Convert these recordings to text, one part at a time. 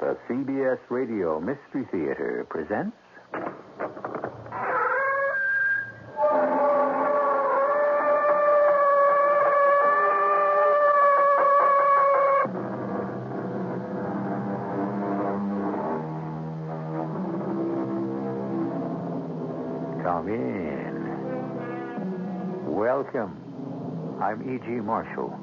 The CBS Radio Mystery Theater presents... Come in. Welcome. I'm E.G. Marshall.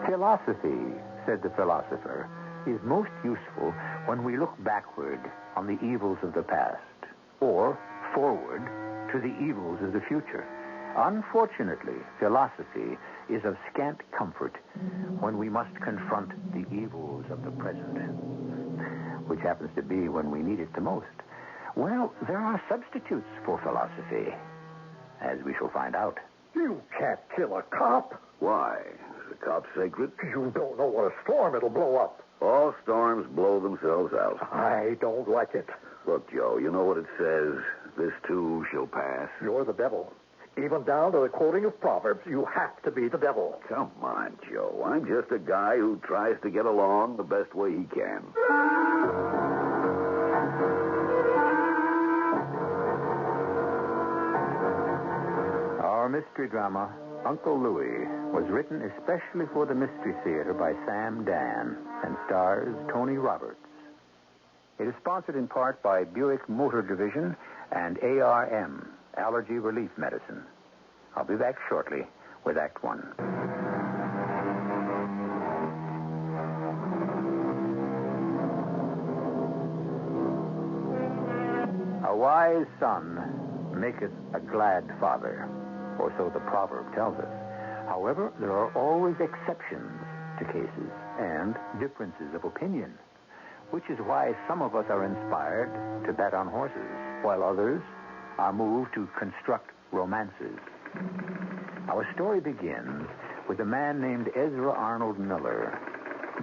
Philosophy, said the philosopher, is most useful when we look backward on the evils of the past, or forward to the evils of the future. Unfortunately, philosophy is of scant comfort when we must confront the evils of the present, which happens to be when we need it the most. Well, there are substitutes for philosophy, as we shall find out. You can't kill a cop. Why? Is the cop sacred? You don't know what a storm it'll blow up. All storms blow themselves out. I don't like it. Look, Joe, you know what it says? This too shall pass. You're the devil. Even down to the quoting of Proverbs, you have to be the devil. Come on, Joe. I'm just a guy who tries to get along the best way he can. Our mystery drama, Uncle Louie, was written especially for the Mystery Theater by Sam Dan and stars Tony Roberts. It is sponsored in part by Buick Motor Division and ARM, Allergy Relief Medicine. I'll be back shortly with Act One. A wise son maketh a glad father, or so the proverb tells us. However, there are always exceptions to cases and differences of opinion, which is why some of us are inspired to bet on horses, while others are moved to construct romances. Our story begins with a man named Ezra Arnold Miller.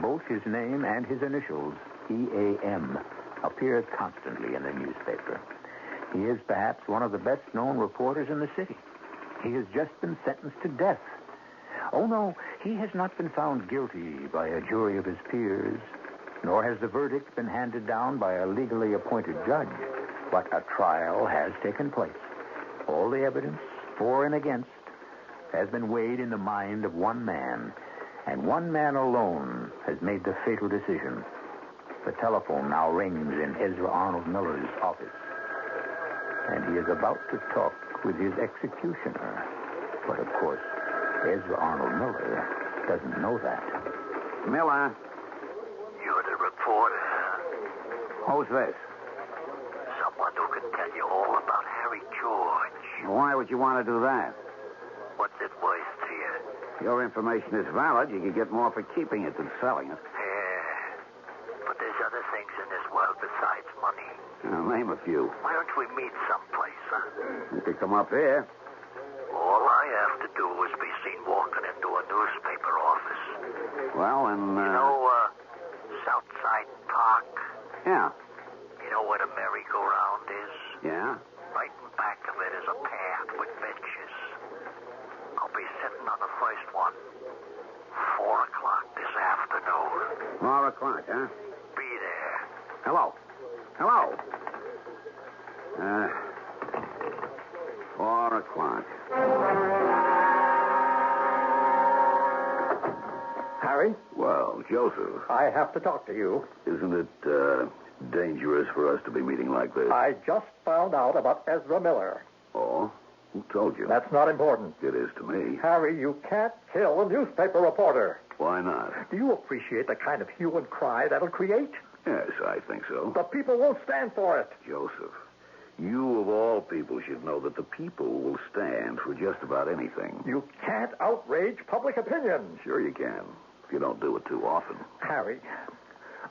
Both his name and his initials, EAM, appear constantly in the newspaper. He is perhaps one of the best-known reporters in the city. He has just been sentenced to death. Oh, no, he has not been found guilty by a jury of his peers, nor has the verdict been handed down by a legally appointed judge. But a trial has taken place. All the evidence, for and against, has been weighed in the mind of one man, and one man alone has made the fatal decision. The telephone now rings in Ezra Arnold Miller's office, and he is about to talk with his executioner. But, of course, Ezra Arnold Miller doesn't know that. Miller. You're the reporter. Who's this? Someone who can tell you all about Harry George. Why would you want to do that? What's it worth to you? Your information is valid. You could get more for keeping it than selling it. Yeah. But there's other things in this world besides money. Name a few. Why don't we meet someplace, huh? You could come up here. All I have to do is be seen walking into a newspaper office. Well, and, You know, Southside Park? Yeah. You know where the merry-go-round is? Yeah? Right in back of it is a path with benches. I'll be sitting on the first one. 4 o'clock this afternoon. 4 o'clock, huh? Be there. Hello. 4 o'clock. Harry, Well, Joseph, I have to talk to you. isn't it, dangerous for us to be meeting like this? I just found out about Ezra Miller. Oh? Who told you? That's not important. It is to me. Harry, you can't kill a newspaper reporter. Why not? Do you appreciate the kind of hue and cry that'll create? Yes, I think so. The people won't stand for it. Joseph, you of all people should know that the people will stand for just about anything. You can't outrage public opinion. Sure you can, if you don't do it too often. Harry,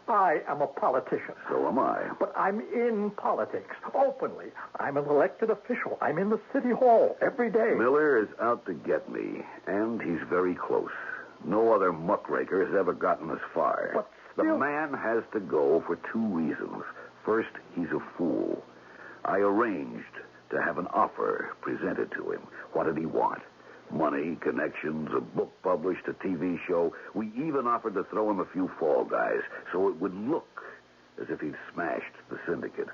I am a politician. So am I. But I'm in politics, openly. I'm an elected official. I'm in the city hall every day. Miller is out to get me, and he's very close. No other muckraker has ever gotten this far. But the still... man has to go for 2 reasons. First, he's a fool. I arranged to have an offer presented to him. What did he want? Money, connections, a book published, a TV show. We even offered to throw him a few fall guys so it would look as if he'd smashed the syndicate.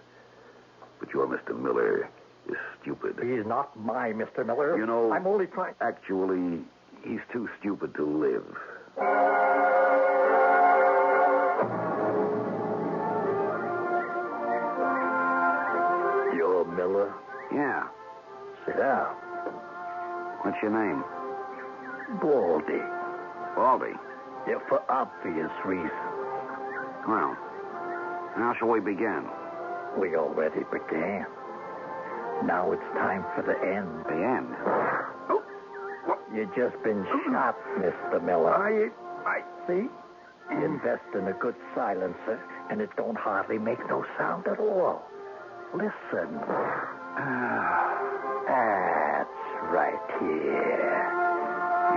But your Mr. Miller is stupid. He's not my Mr. Miller. You know, I'm only trying... Actually, he's too stupid to live. You're Miller? Yeah. Sit down. What's your name? Baldy. Baldy. Yeah, for obvious reasons. Well, how shall we begin? We already began. Now it's time for the end. The end? Oh, what? You've just been shot, Mr. Miller. I... See? You invest in a good silencer, and it don't hardly make no sound at all. Listen. That's right here.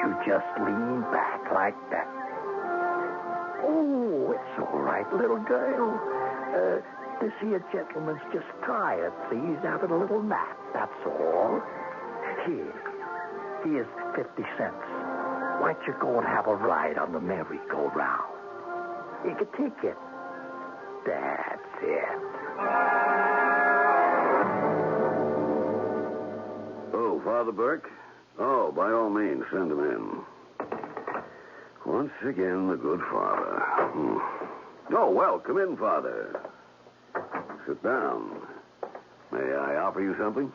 You just lean back like that. Oh, it's all right, little girl. This here gentleman's just tired. See, he's having a little nap, that's all. Here's 50 cents. Why don't you go and have a ride on the merry-go-round? You can take it. That's it. Oh, Father Burke? Oh, by all means, send him in. Once again, the good father. Oh, well, come in, Father. Sit down. May I offer you something?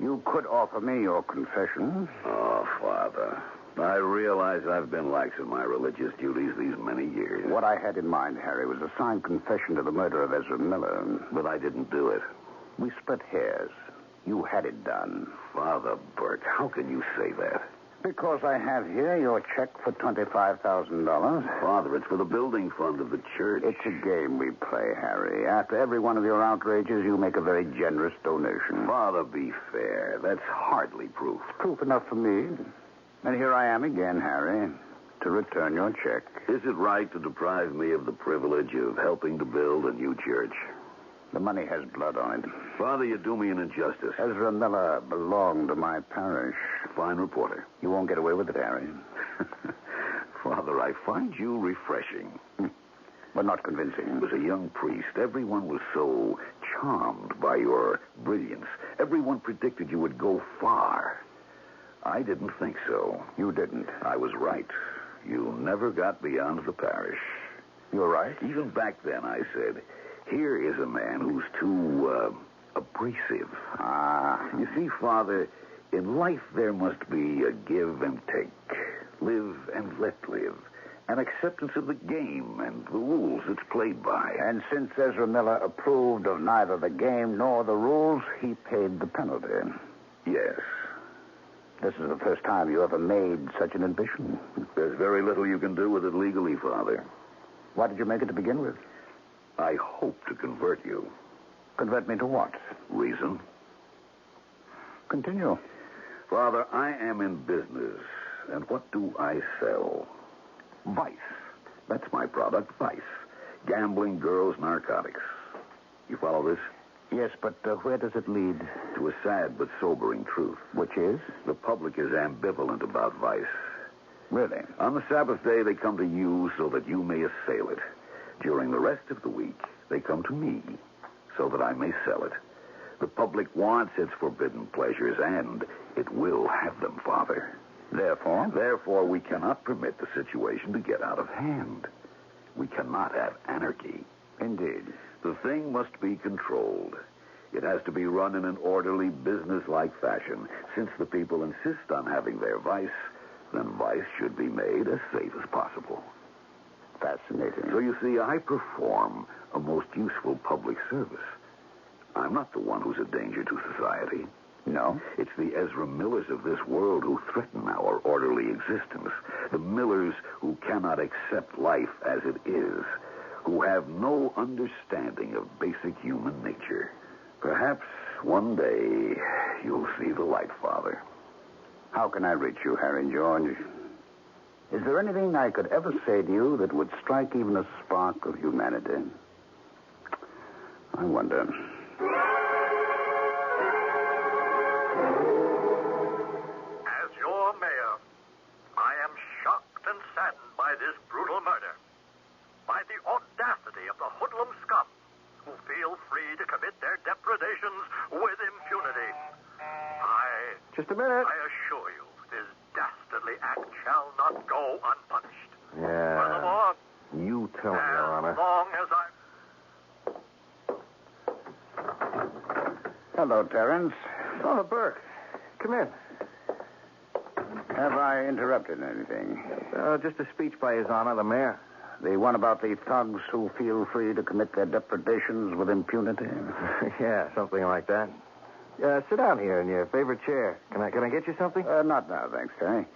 You could offer me your confession. Oh, Father. I realize I've been lax in my religious duties these many years. What I had in mind, Harry, was a signed confession to the murder of Ezra Miller. But I didn't do it. We split hairs. You had it done. Father Burke, how can you say that? Because I have here your check for $25,000. Father, it's for the building fund of the church. It's a game we play, Harry. After every one of your outrages, you make a very generous donation. Father, be fair. That's hardly proof. Proof enough for me. And here I am again, Harry, to return your check. Is it right to deprive me of the privilege of helping to build a new church? The money has blood on it. Father, you do me an injustice. Ezra Miller belonged to my parish. Fine reporter. You won't get away with it, Harry. Father, I find you refreshing. But not convincing. As a young priest, everyone was so charmed by your brilliance. Everyone predicted you would go far. I didn't think so. You didn't. I was right. You never got beyond the parish. You're right. Even back then, I said, here is a man who's too, abrasive. You see, Father, in life there must be a give and take. Live and let live. An acceptance of the game and the rules it's played by. And since Ezra Miller approved of neither the game nor the rules, he paid the penalty. Yes. This is the first time you ever made such an admission. There's very little you can do with it legally, Father. Why did you make it to begin with? I hope to convert you. Convert me to what? Reason. Continue. Father, I am in business. And what do I sell? Vice. That's my product, vice. Gambling, girls, narcotics. You follow this? Yes, but where does it lead? To a sad but sobering truth. Which is? The public is ambivalent about vice. Really? On the Sabbath day, they come to you so that you may assail it. During the rest of the week, they come to me so that I may sell it. The public wants its forbidden pleasures, and it will have them, Father. Therefore, we cannot permit the situation to get out of hand. We cannot have anarchy. Indeed. The thing must be controlled. It has to be run in an orderly, business-like fashion. Since the people insist on having their vice, then vice should be made as safe as possible. Fascinating. So you see, I perform a most useful public service. I'm not the one who's a danger to society. No? It's the Ezra Millers of this world who threaten our orderly existence. The Millers who cannot accept life as it is. Who have no understanding of basic human nature. Perhaps one day you'll see the light, Father. How can I reach you, Harry George? Is there anything I could ever say to you that would strike even a spark of humanity? I wonder. As your mayor, Just a minute. I assure you, this dastardly act shall not go unpunished. Yeah. Furthermore, You tell him, Your Honor. as long as I... Hello, Terence. Oh, Burke. Come in. Have I interrupted anything? Just a speech by His Honor, the mayor. The one about the thugs who feel free to commit their depredations with impunity? Yeah, something like that. Sit down here in your favorite chair. Can I get you something? Not now, thanks, Terry.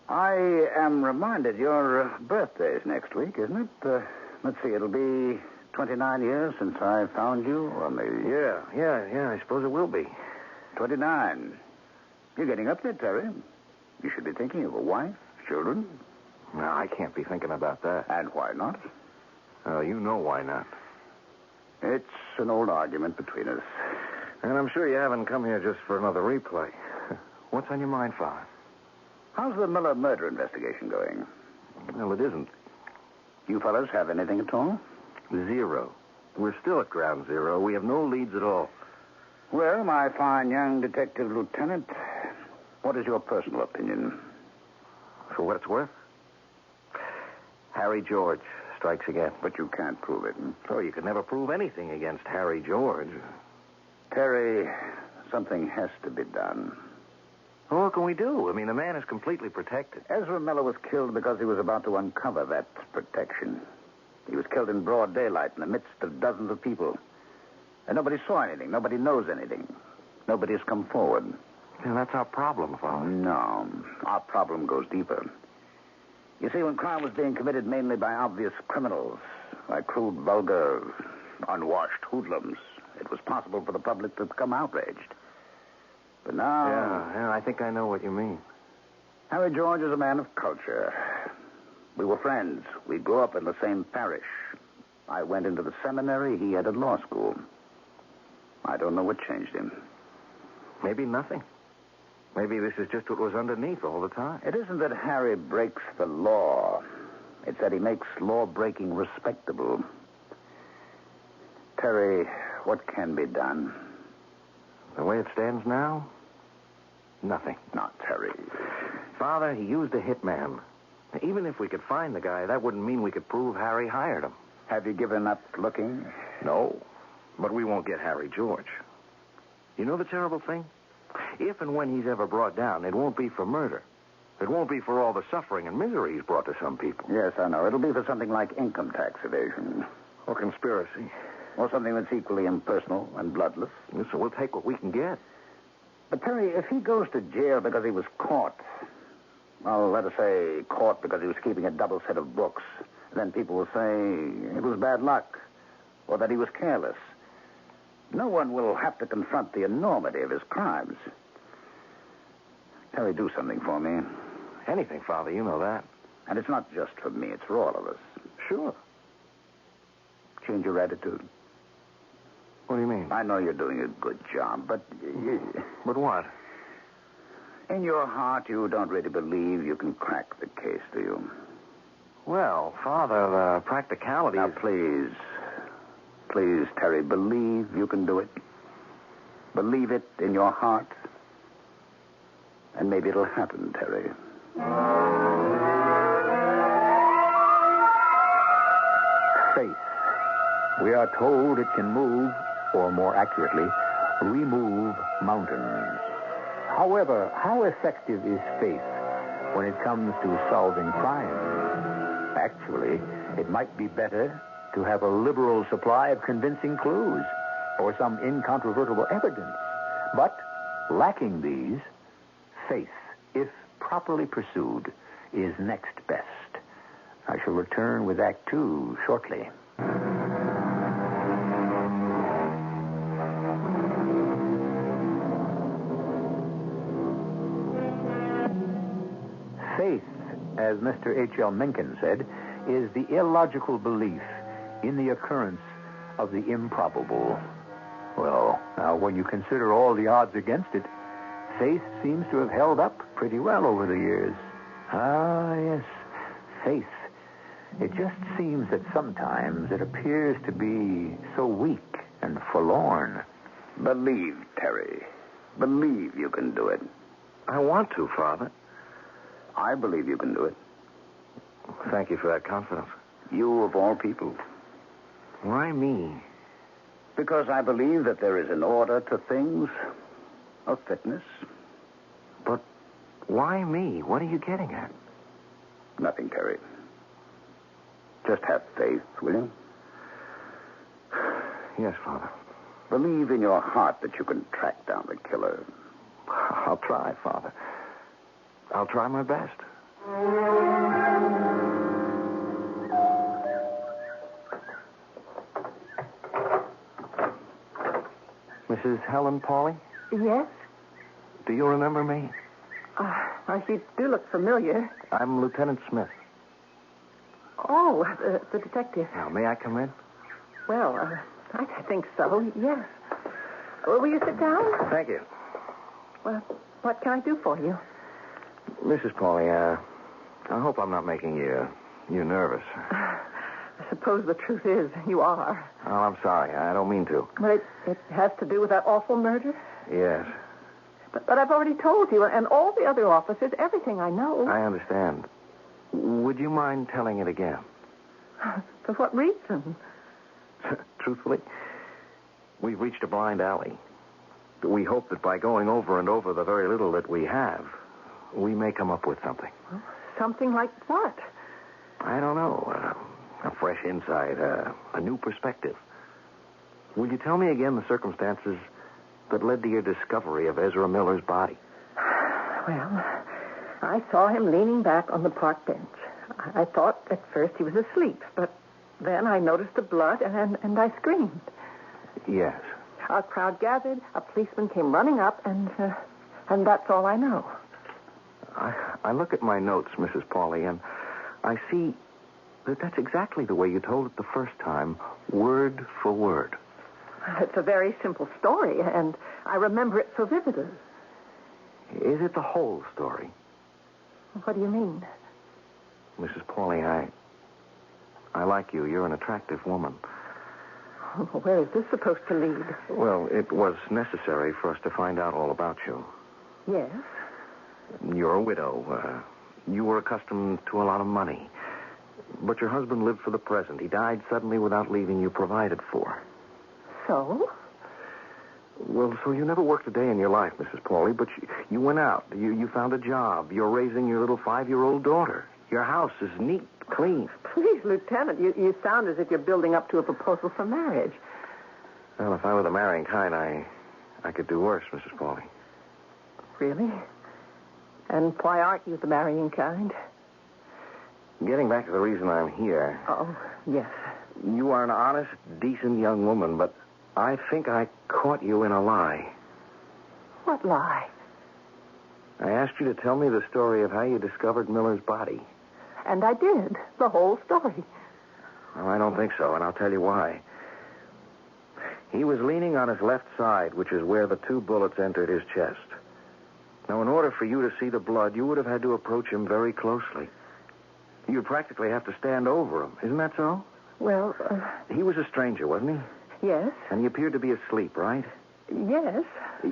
I am reminded your birthday's next week, isn't it? Let's see, it'll be 29 years since I found you on the... Yeah, I suppose it will be. 29. You're getting up there, Terry. You should be thinking of a wife, children. No, I can't be thinking about that. And why not? Oh, you know why not. It's an old argument between us. And I'm sure you haven't come here just for another replay. What's on your mind, Father? How's the Miller murder investigation going? Well, it isn't. You fellas have anything at all? Zero. We're still at ground zero. We have no leads at all. Well, my fine young detective lieutenant, what is your personal opinion? For what it's worth? Harry George strikes again. But you can't prove it. Oh, you could never prove anything against Harry George. Terry, something has to be done. Well, what can we do? I mean, the man is completely protected. Ezra Miller was killed because he was about to uncover that protection. He was killed in broad daylight in the midst of dozens of people. And nobody saw anything. Nobody knows anything. Nobody has come forward. Yeah, that's our problem, Father. No, our problem goes deeper. You see, when crime was being committed mainly by obvious criminals, by crude, vulgar, unwashed hoodlums, it was possible for the public to become outraged. But now... Yeah, I think I know what you mean. Harry George is a man of culture. We were friends. We grew up in the same parish. I went into the seminary. He had a law school. I don't know what changed him. Maybe nothing. Maybe this is just what was underneath all the time. It isn't that Harry breaks the law. It's that he makes law-breaking respectable. Terry, what can be done? The way it stands now, nothing. Not Terry. Father, he used a hitman. Even if we could find the guy, that wouldn't mean we could prove Harry hired him. Have you given up looking? No, but we won't get Harry George. You know the terrible thing? If and when he's ever brought down, it won't be for murder. It won't be for all the suffering and misery he's brought to some people. Yes, I know. It'll be for something like income tax evasion. Or conspiracy. Or something that's equally impersonal and bloodless. So we'll take what we can get. But, Terry, if he goes to jail because he was caught, well, let us say caught because he was keeping a double set of books, then people will say it was bad luck or that he was careless. No one will have to confront the enormity of his crimes. Terry, do something for me. Anything, Father, you know that. And it's not just for me, it's for all of us. Sure. Change your attitude. What do you mean? I know you're doing a good job, but... But what? In your heart, you don't really believe you can crack the case, do you? Well, Father, the practicality Now, is... please, Terry, believe you can do it. Believe it in your heart. And maybe it'll happen, Terry. Faith. We are told it can move, or more accurately, remove mountains. However, how effective is faith when it comes to solving crime? Actually, it might be better to have a liberal supply of convincing clues or some incontrovertible evidence. But lacking these, faith, if properly pursued, is next best. I shall return with Act 2 shortly. Faith, as Mr. H.L. Mencken said, is the illogical belief in the occurrence of the improbable. Well, now, when you consider all the odds against it, faith seems to have held up pretty well over the years. Ah, yes, faith. It just seems that sometimes it appears to be so weak and forlorn. Believe, Terry. Believe you can do it. I want to, Father. I believe you can do it. Thank you for that confidence. You of all people. Why me? Because I believe that there is an order to things, a fitness. But why me? What are you getting at? Nothing, Terry. Just have faith, will you? Yes, Father. Believe in your heart that you can track down the killer. I'll try, Father. I'll try my best. Mrs. Helen Pauley? Yes? Do you remember me? You do look familiar. I'm Lieutenant Smith. Oh, the detective. Now, may I come in? Well, I think so, yes. Will you sit down? Thank you. Well, what can I do for you? Mrs. Pauley, I hope I'm not making you nervous. I suppose the truth is you are. Oh, I'm sorry. I don't mean to. But it has to do with that awful murder? Yes. But I've already told you, and all the other officers, everything I know. I understand. Would you mind telling it again? For what reason? Truthfully, we've reached a blind alley. We hope that by going over and over the very little that we have, we may come up with something. Something like what? I don't know. A fresh insight, a new perspective. Will you tell me again the circumstances that led to your discovery of Ezra Miller's body? Well, I saw him leaning back on the park bench. I thought at first he was asleep, but then I noticed the blood and I screamed. Yes. A crowd gathered, a policeman came running up, and that's all I know. I look at my notes, Mrs. Pauley, and I see that that's exactly the way you told it the first time, word for word. It's a very simple story, and I remember it so vividly. Is it the whole story? What do you mean? Mrs. Pauley, I like you. You're an attractive woman. Where is this supposed to lead? Well, it was necessary for us to find out all about you. Yes? You're a widow. You were accustomed to a lot of money. But your husband lived for the present. He died suddenly without leaving you provided for. So? Well, so you never worked a day in your life, Mrs. Pauley, but you went out. You found a job. You're raising your little 5-year-old daughter. Your house is neat, clean. Please, Lieutenant, you sound as if you're building up to a proposal for marriage. Well, if I were the marrying kind, I could do worse, Mrs. Pauley. Really? And why aren't you the marrying kind? Getting back to the reason I'm here. Oh, yes. You are an honest, decent young woman, but I think I caught you in a lie. What lie? I asked you to tell me the story of how you discovered Miller's body. And I did. The whole story. Well, I don't think so, and I'll tell you why. He was leaning on his left side, which is where the 2 bullets entered his chest. Now, in order for you to see the blood, you would have had to approach him very closely. You'd practically have to stand over him. Isn't that so? Well, He was a stranger, wasn't he? yes. And he appeared to be asleep, right? Yes.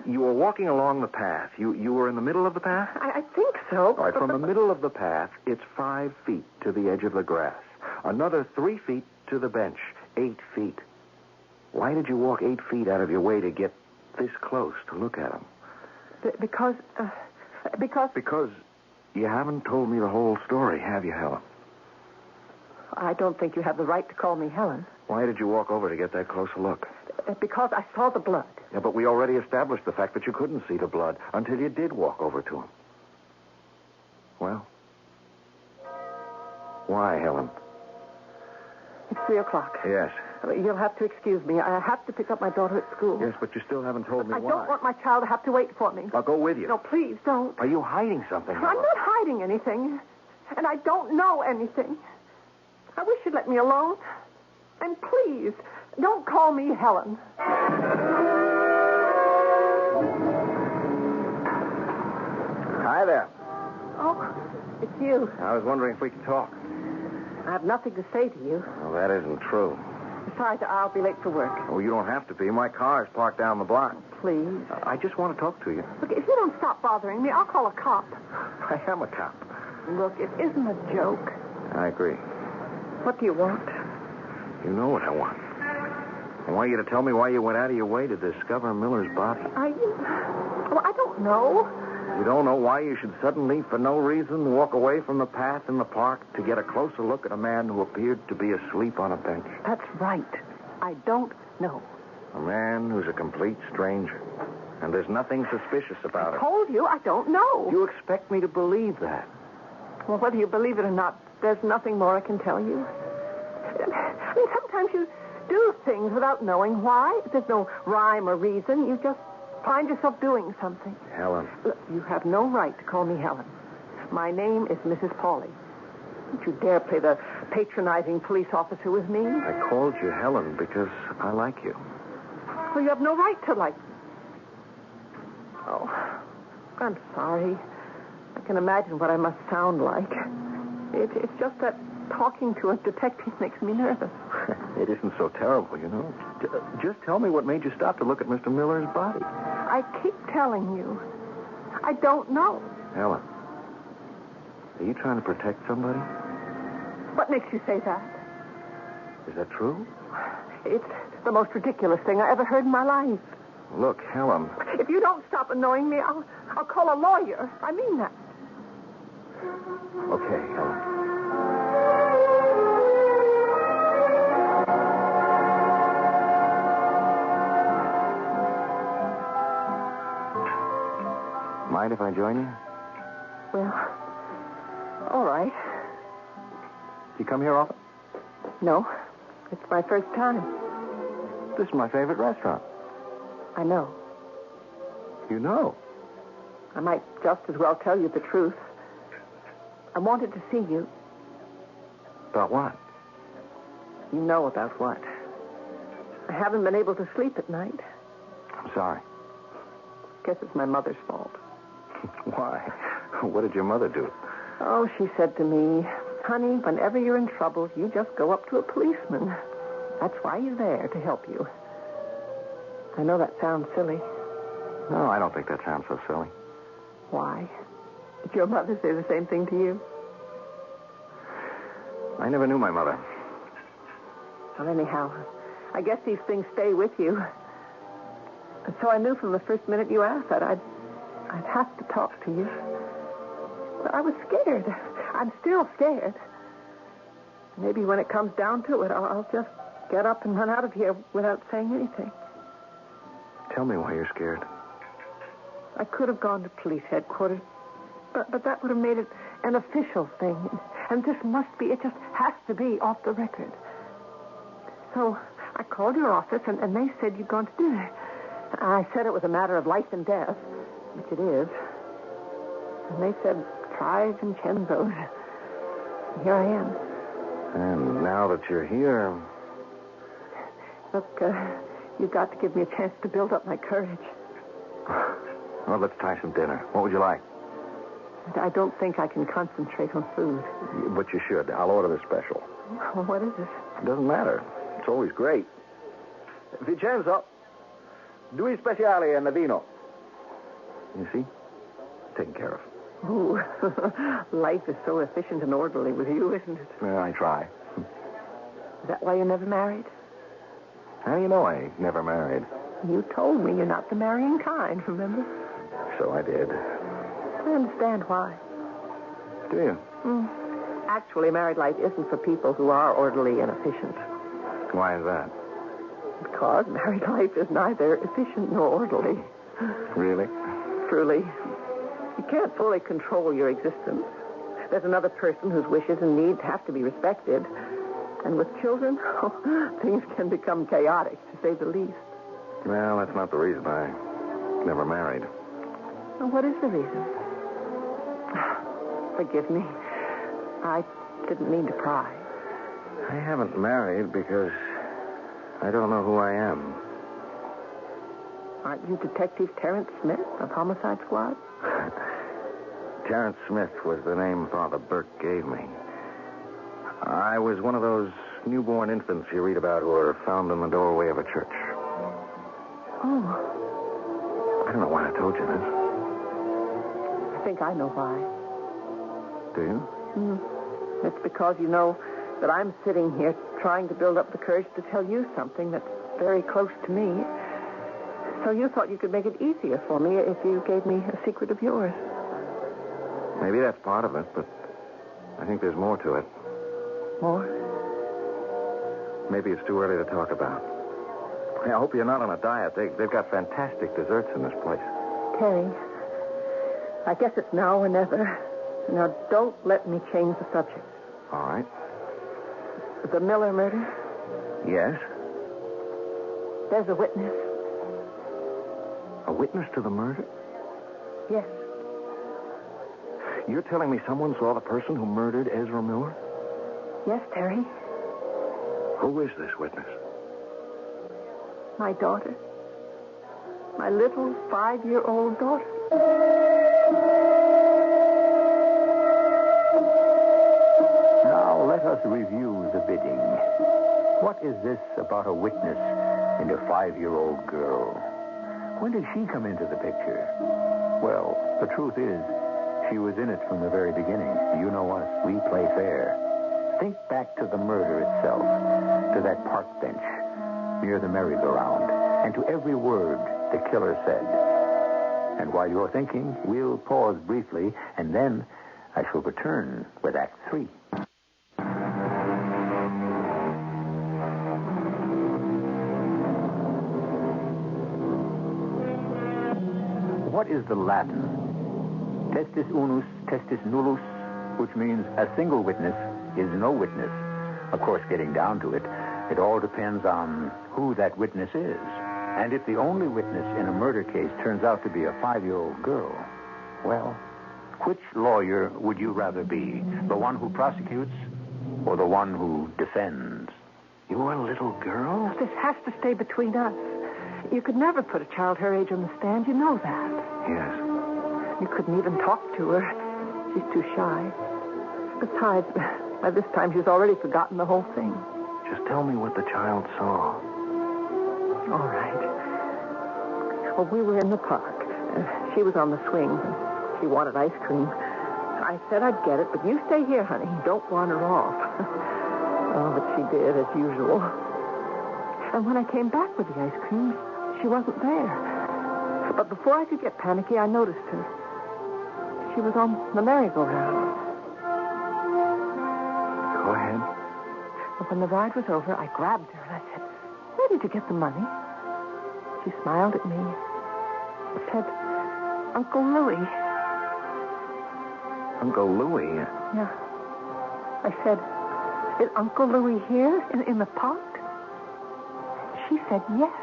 You were walking along the path. You were in the middle of the path? I think so. All right, from the middle of the path, it's 5 feet to the edge of the grass. Another 3 feet to the bench. 8 feet. Why did you walk 8 feet out of your way to get this close to look at him? Because... Because you haven't told me the whole story, have you, Helen? I don't think you have the right to call me Helen. Why did you walk over to get that close a look? Because I saw the blood. Yeah, but we already established the fact that you couldn't see the blood until you did walk over to him. Well, why, Helen? It's 3 o'clock. Yes. You'll have to excuse me. I have to pick up my daughter at school. Yes, but you still haven't told me I why. don't want my child to have to wait for me. I'll go with you. No, please don't. Are you hiding something, I'm Helen? not hiding anything. And I don't know anything. I wish you'd let me alone. And please, don't call me Helen. Hi there. Oh, it's you. I was wondering if we could talk. I have nothing to say to you. Well, that isn't true. Besides, I'll be late for work. Oh, you don't have to be. My car's parked down the block. please. I just want to talk to you. Look, if you don't stop bothering me, I'll call a cop. I am a cop. Look, it isn't a joke. I agree. What do you want? You know what I want. I want you to tell me why you went out of your way to discover Miller's body. I don't know. You don't know why you should suddenly, for no reason, walk away from the path in the park to get a closer look at a man who appeared to be asleep on a bench. That's right. I don't know. A man who's a complete stranger. And there's nothing suspicious about I him. told you I don't know. You expect me to believe that? Well, whether you believe it or not, there's nothing more I can tell you. I mean, sometimes you do things without knowing why. There's no rhyme or reason. You just find yourself doing something. Helen. Look, you have no right to call me Helen. My name is Mrs. Pawley. Don't you dare play the patronizing police officer with me. I called you Helen because I like you. Well, you have no right to like me. Oh, I'm sorry. I can imagine what I must sound like. It's just that talking to a detective makes me nervous. It isn't so terrible, you know. Just tell me what made you stop to look at Mr. Miller's body. I keep telling you. I don't know. Helen, are you trying to protect somebody? What makes you say that? Is that true? It's the most ridiculous thing I ever heard in my life. Look, Helen. If you don't stop annoying me, I'll call a lawyer. I mean that. Okay, Helen. Mind if I join you? Well, all right. You come here often? No, it's my first time. This is my favorite restaurant. I know. You know? I might just as well tell you the truth. I wanted to see you. About what? You know about what. I haven't been able to sleep at night. I'm sorry. Guess it's my mother's fault. Why? What did your mother do? Oh, she said to me, honey, whenever you're in trouble, you just go up to a policeman. That's why he's there, to help you. I know that sounds silly. No, I don't think that sounds so silly. Why? Did your mother say the same thing to you? I never knew my mother. Well, anyhow, I guess these things stay with you. And so I knew from the first minute you asked that I'd have to talk to you. But I was scared. I'm still scared. Maybe when it comes down to it, I'll just get up and run out of here without saying anything. Tell me why you're scared. I could have gone to police headquarters, but that would have made it an official thing. And this must be, it just has to be off the record. So I called your office, and they said you'd gone to dinner. I said it was a matter of life and death, which it is. And they said, try Vincenzo's. Here I am. And now that you're here... Look, you've got to give me a chance to build up my courage. Well, let's try some dinner. What would you like? I don't think I can concentrate on food. But you should. I'll order the special. Well, what is it? It doesn't matter. It's always great. Vincenzo, due speciali and vino. You see? Taken care of. Ooh, life is so efficient and orderly with you, isn't it? Yeah, I try. Is that why you're never married? How do you know I never married? You told me you're not the marrying kind, remember? So I did. I understand why. Do you? Actually, married life isn't for people who are orderly and efficient. Why is that? Because married life is neither efficient nor orderly. Really? Truly. You can't fully control your existence. There's another person whose wishes and needs have to be respected. And with children, things can become chaotic, to say the least. Well, that's not the reason I never married. Well, what is the reason? Forgive me. I didn't mean to pry. I haven't married because I don't know who I am. Aren't you Detective Terrence Smith of Homicide Squad? Terrence Smith was the name Father Burke gave me. I was one of those newborn infants you read about who are found in the doorway of a church. Oh. I don't know why I told you this. I think I know why. Do you? It's because you know that I'm sitting here trying to build up the courage to tell you something that's very close to me. So you thought you could make it easier for me if you gave me a secret of yours. Maybe that's part of it, but I think there's more to it. More? Maybe it's too early to talk about. I hope you're not on a diet. They've got fantastic desserts in this place. Terry, I guess it's now or never. Now, don't let me change the subject. All right. The Miller murder? Yes? There's a witness. A witness to the murder? Yes. You're telling me someone saw the person who murdered Ezra Miller? Yes, Terry. Who is this witness? My daughter. My little 5-year-old daughter. Now let us review the bidding. What is this about a witness and a 5-year-old girl? When did she come into the picture? Well, the truth is, she was in it from the very beginning. You know us. We play fair. Think back to the murder itself, to that park bench near the merry-go-round, and to every word the killer said. And while you're thinking, we'll pause briefly, and then I shall return with Act 3. What is the Latin? Testis unus, testis nullus, which means a single witness is no witness. Of course, getting down to it, it all depends on who that witness is. And if the only witness in a murder case turns out to be a 5-year-old girl, well, which lawyer would you rather be? The one who prosecutes or the one who defends? Your little girl? This has to stay between us. You could never put a child her age on the stand. You know that. Yes. You couldn't even talk to her. She's too shy. Besides, by this time she's already forgotten the whole thing. Just tell me what the child saw. All right. Well, we were in the park. She was on the swing. She wanted ice cream. I said I'd get it, but you stay here, honey. Don't wander off. Oh, but she did, as usual. And when I came back with the ice cream, she wasn't there. But before I could get panicky, I noticed her. She was on the merry-go-round. Go ahead. But when the ride was over, I grabbed her and I said, "Where did you get the money?" She smiled at me. Said, "Uncle Louis." Uncle Louis? Yeah. I said, "Is Uncle Louis here in the park?" She said yes.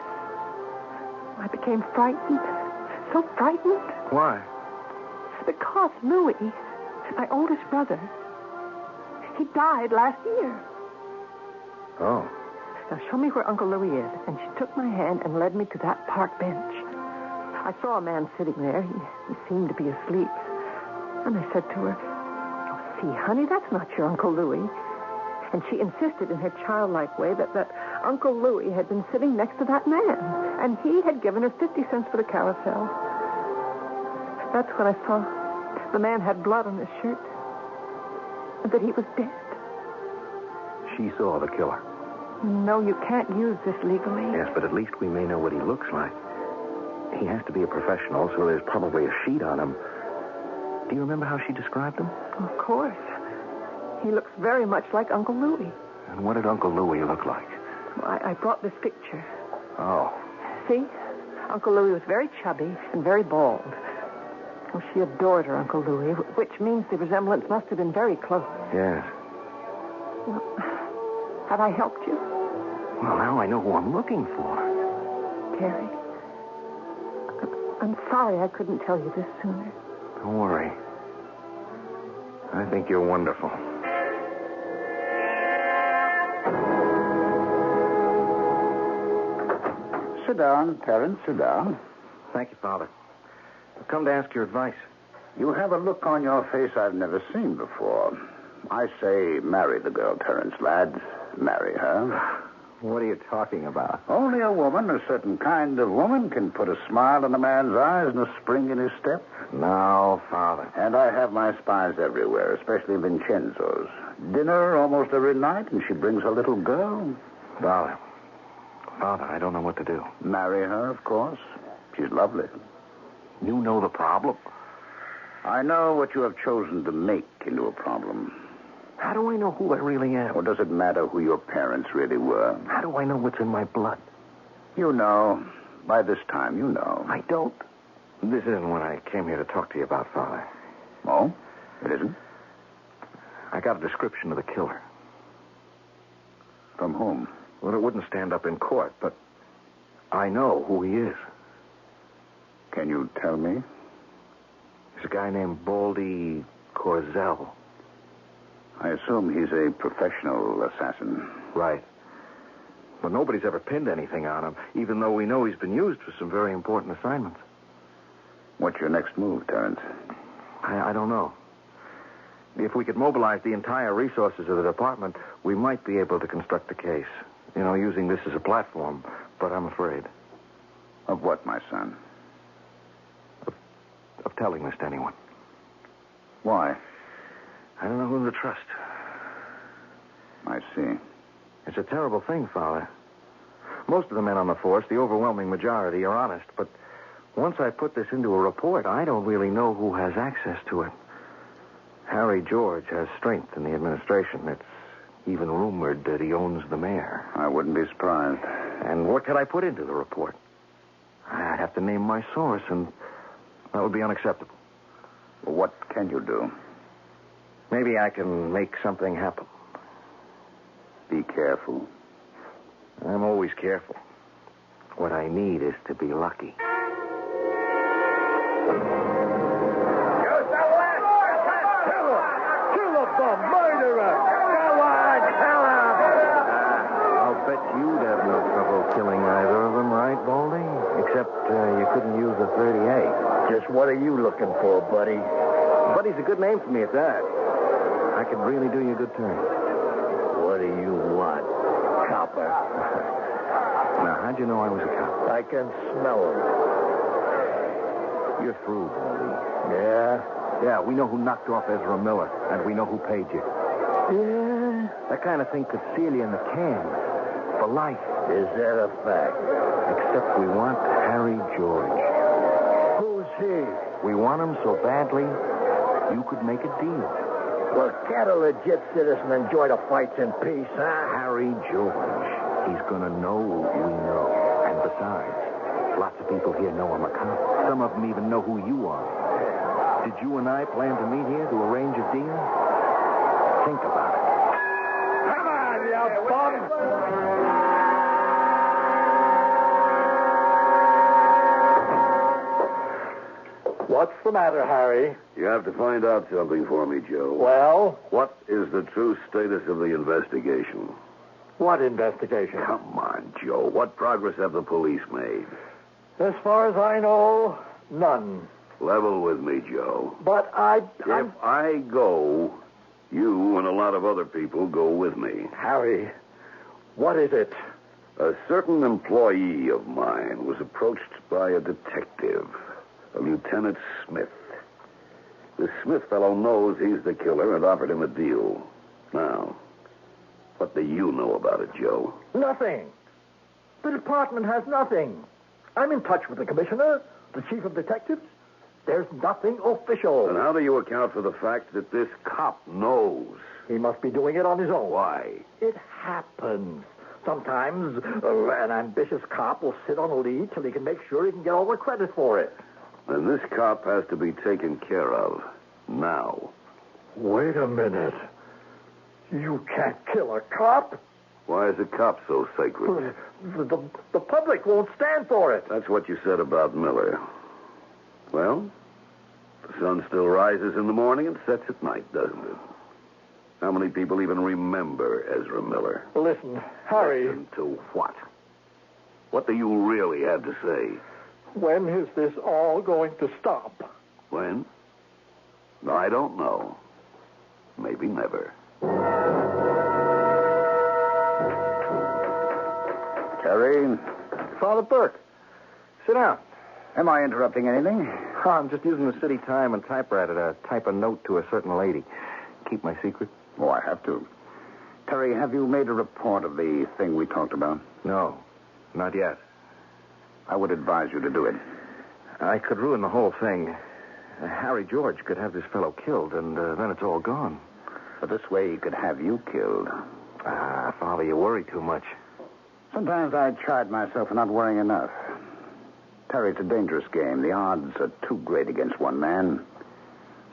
I became frightened. So frightened. Why? Because Louis, my oldest brother, he died last year. Oh. Now show me where Uncle Louis is. And she took my hand and led me to that park bench. I saw a man sitting there. He seemed to be asleep. And I said to her, "Oh, see, honey, that's not your Uncle Louis." And she insisted in her childlike way that Uncle Louis had been sitting next to that man. And he had given her 50 cents for the carousel. That's when I saw the man had blood on his shirt. And that he was dead. She saw the killer. No, you can't use this legally. Yes, but at least we may know what he looks like. He has to be a professional, so there's probably a sheet on him. Do you remember how she described him? Of course. He looks very much like Uncle Louis. And what did Uncle Louis look like? Well, I brought this picture. Oh. See? Uncle Louis was very chubby and very bald. Well, she adored her Uncle Louis, which means the resemblance must have been very close. Yes. Well, have I helped you? Well, now I know who I'm looking for. Terry, I'm sorry I couldn't tell you this sooner. Don't worry. I think you're wonderful. Sit down, Terence, sit down. Thank you, Father. I've come to ask your advice. You have a look on your face I've never seen before. I say marry the girl, Terence, lad. Marry her. What are you talking about? Only a woman, a certain kind of woman, can put a smile in a man's eyes and a spring in his step. No, Father. And I have my spies everywhere, especially Vincenzo's. Dinner almost every night, and she brings her little girl. Father, I don't know what to do. Marry her, of course. She's lovely. You know the problem. I know what you have chosen to make into a problem. How do I know who I really am? Or does it matter who your parents really were? How do I know what's in my blood? You know. By this time, you know. I don't. This isn't what I came here to talk to you about, Father. Oh? It isn't? I got a description of the killer. From whom? Well, it wouldn't stand up in court, but I know who he is. Can you tell me? He's a guy named Baldy Corzell. I assume he's a professional assassin. Right. But nobody's ever pinned anything on him, even though we know he's been used for some very important assignments. What's your next move, Terrence? I don't know. If we could mobilize the entire resources of the department, we might be able to construct a case. You know, using this as a platform. But I'm afraid. Of what, my son? Of telling this to anyone. Why? I don't know who to trust. I see. It's a terrible thing, Father. Most of the men on the force, the overwhelming majority, are honest. But once I put this into a report, I don't really know who has access to it. Harry George has strength in the administration. It's even rumored that he owns the mayor. I wouldn't be surprised. And what could I put into the report? I'd have to name my source, and that would be unacceptable. Well, what can you do? Maybe I can make something happen. Be careful. I'm always careful. What I need is to be lucky. Kill the murderer! Go on, kill him! I'll bet you'd have no trouble killing either of them, right, Baldy? Except you couldn't use a 38. Just what are you looking for, buddy? Buddy's a good name for me at that. I could really do you a good turn. What do you want, copper? Now, how'd you know I was a cop? I can smell him. You're through, Baldy. Yeah? Yeah, we know who knocked off Ezra Miller, and we know who paid you. Yeah? That kind of thing could seal you in the can. For life. Is that a fact? Except we want Harry George. Who's he? We want him so badly, you could make a deal. Well, can't a legit citizen enjoy the fights in peace, huh? Harry George. He's gonna know we know. And besides, lots of people here know I'm a cop. Some of them even know who you are. Did you and I plan to meet here to arrange a deal? Think about it. Come on, you bum! What's the matter, Harry? You have to find out something for me, Joe. Well? What is the true status of the investigation? What investigation? Come on, Joe. What progress have the police made? As far as I know, none. Level with me, Joe. But If I go, you and a lot of other people go with me. Harry, what is it? A certain employee of mine was approached by a detective, a Lieutenant Smith. The Smith fellow knows he's the killer and offered him a deal. Now, what do you know about it, Joe? Nothing. The department has nothing. I'm in touch with the commissioner, the chief of detectives. There's nothing official. And how do you account for the fact that this cop knows? He must be doing it on his own. Why? It happens. Sometimes an ambitious cop will sit on a lead till he can make sure he can get all the credit for it. And this cop has to be taken care of now. Wait a minute. You can't kill a cop? Why is a cop so sacred? The public won't stand for it. That's what you said about Miller. Well, the sun still rises in the morning and sets at night, doesn't it? How many people even remember Ezra Miller? Listen, Harry. Listen to what? What do you really have to say? When is this all going to stop? When? I don't know. Maybe never. in. Father Burke. Sit down. Am I interrupting anything? Oh, I'm just using the city time and typewriter to type a note to a certain lady. Keep my secret? Oh, I have to. Terry, have you made a report of the thing we talked about? No, not yet. I would advise you to do it. I could ruin the whole thing. Harry George could have this fellow killed, and then it's all gone. But this way he could have you killed. Father, you worry too much. Sometimes I chide myself for not worrying enough. Terry, it's a dangerous game. The odds are too great against one man.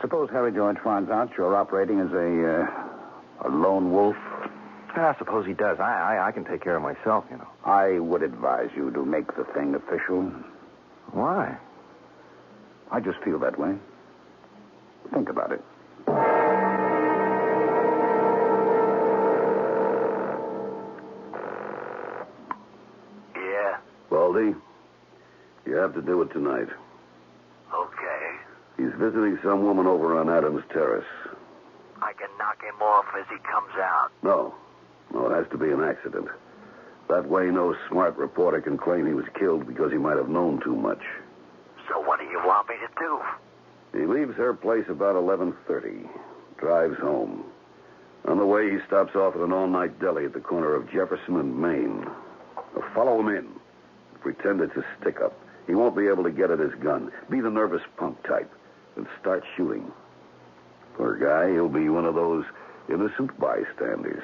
Suppose Harry George finds out you're operating as a lone wolf. I suppose he does. I can take care of myself, you know. I would advise you to make the thing official. Why? I just feel that way. Think about it. Yeah, Baldy, you have to do it tonight. okay. He's visiting some woman over on Adams Terrace. I can knock him off as he comes out. No, it has to be an accident. That way, no smart reporter can claim he was killed because he might have known too much. So what do you want me to do? He leaves her place about 11:30, drives home. On the way, he stops off at an all-night deli at the corner of Jefferson and Main. Now follow him in. Pretend it's a stick-up. He won't be able to get at his gun. Be the nervous punk type and start shooting. Poor guy, he'll be one of those innocent bystanders.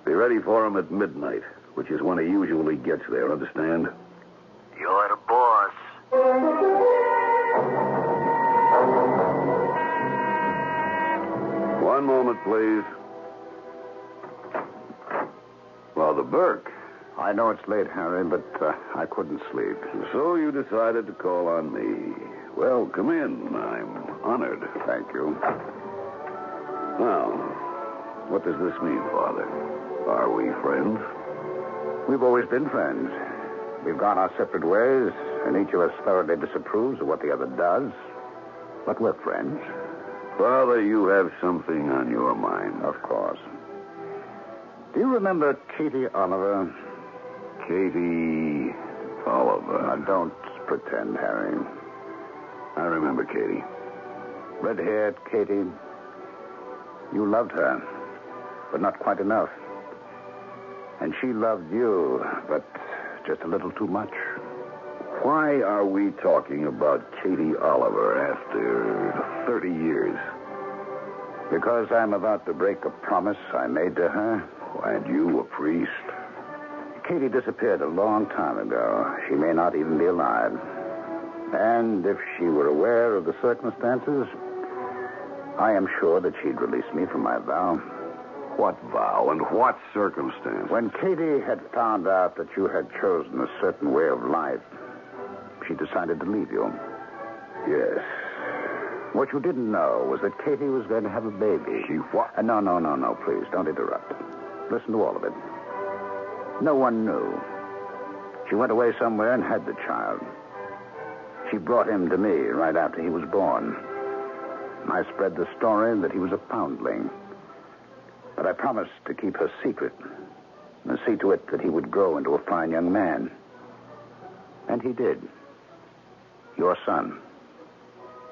Be ready for him at midnight, which is when he usually gets there, understand? You're the boss. One moment, please. Father Burke. I know it's late, Harry, but I couldn't sleep. So you decided to call on me. Well, come in. I'm honored. Thank you. Now, what does this mean, Father? Are we friends? We've always been friends. We've gone our separate ways, and each of us thoroughly disapproves of what the other does. But we're friends. Father, you have something on your mind. Of course. Do you remember Katie Oliver? Katie Oliver. Now, don't pretend, Harry. I remember Katie. Red-haired Katie. You loved her, but not quite enough. And she loved you, but just a little too much. Why are we talking about Katie Oliver after 30 years? Because I'm about to break a promise I made to her. And you, a priest? Katie disappeared a long time ago. She may not even be alive. And if she were aware of the circumstances, I am sure that she'd release me from my vow. What vow and what circumstance? When Katie had found out that you had chosen a certain way of life, she decided to leave you. Yes. What you didn't know was that Katie was going to have a baby. She what? No, please, don't interrupt. Listen to all of it. No one knew. She went away somewhere and had the child. She brought him to me right after he was born. I spread the story that he was a foundling. But I promised to keep her secret and see to it that he would grow into a fine young man. And he did. Your son.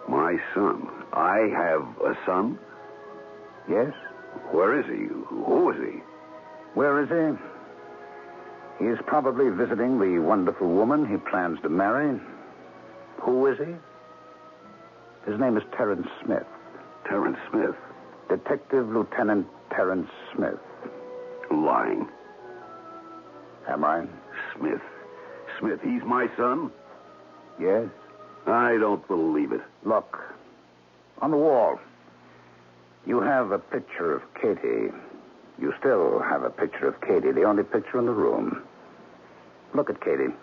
My son? I have a son? Yes? Where is he? Who is he? Where is he? He is probably visiting the wonderful woman he plans to marry. Who is he? His name is Terrence Smith. Terrence Smith? Detective Lieutenant Terrence Smith. Lying. Am I? Smith, he's my son? Yes. I don't believe it. Look, on the wall, you have a picture of Katie. You still have a picture of Katie, the only picture in the room. Look at Katie.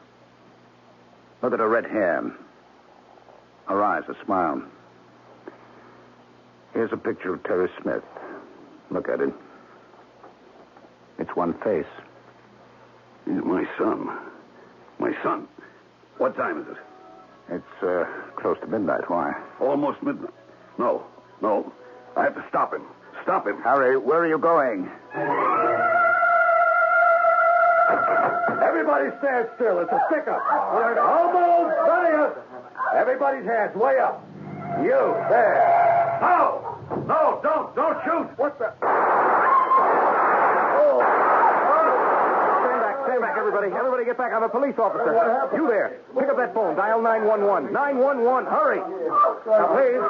Look at her red hair. Her eyes, a smile. Here's a picture of Terry Smith. Look at it. It's one face. He's my son. My son? What time is it? It's close to midnight. Why? Almost midnight. No. I have to stop him. Stop him. Harry, where are you going? Everybody stand still. It's a stick-up. All move. None of you. Everybody's hands way up. You, there. No, don't shoot. What the... Stand back, everybody. Everybody get back. I'm a police officer. You there. Pick up that phone. Dial 911. 911. Hurry. Now, please,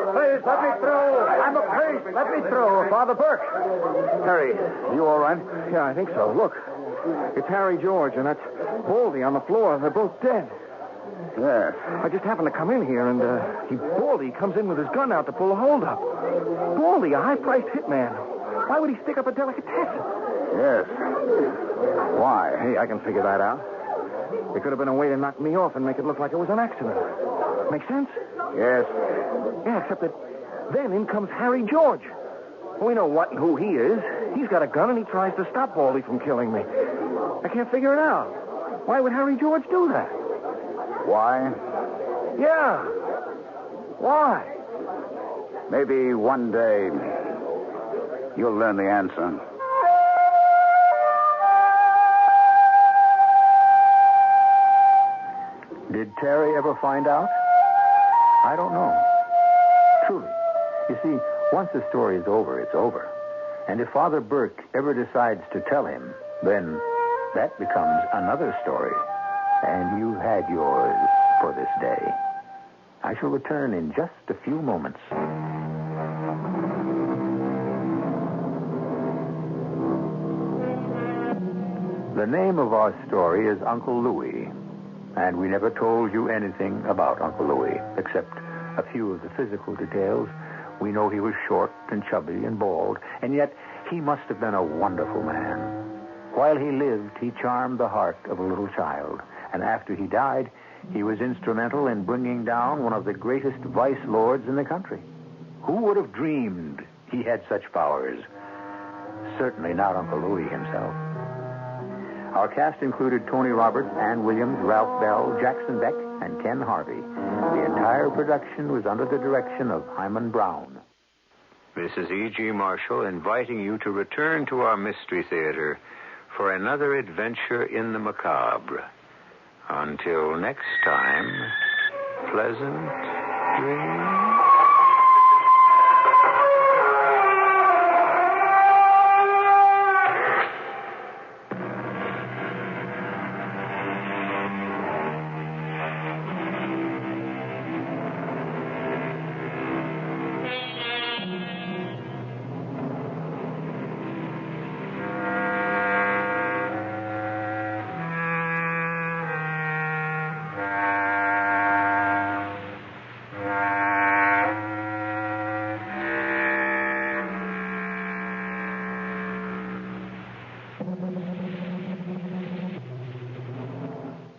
let me through. I'm a priest. Let me through. Father Burke. Harry, you all right? Yeah, I think so. Look. It's Harry George, and that's Baldy on the floor. They're both dead. Yes. I just happened to come in here, and Baldy comes in with his gun out to pull a holdup. Baldy, a high-priced hitman. Why would he stick up a delicatessen? Yes. Why? Hey, I can figure that out. It could have been a way to knock me off and make it look like it was an accident. Make sense? Yes. Yeah, except that then in comes Harry George. We know what and who he is. He's got a gun, and he tries to stop Baldy from killing me. I can't figure it out. Why would Harry George do that? Why? Yeah. Why? Maybe one day you'll learn the answer. Did Terry ever find out? I don't know. Truly. You see, once the story is over, it's over. And if Father Burke ever decides to tell him, then that becomes another story. And you had yours for this day. I shall return in just a few moments. The name of our story is Uncle Louie. And we never told you anything about Uncle Louie, except a few of the physical details. We know he was short and chubby and bald, and yet he must have been a wonderful man. While he lived, he charmed the heart of a little child, and after he died, he was instrumental in bringing down one of the greatest vice lords in the country. Who would have dreamed he had such powers? Certainly not Uncle Louie himself. Our cast included Tony Roberts, Ann Williams, Ralph Bell, Jackson Beck, and Ken Harvey. The entire production was under the direction of Hyman Brown. This is E.G. Marshall inviting you to return to our Mystery Theater for another adventure in the macabre. Until next time, pleasant dreams.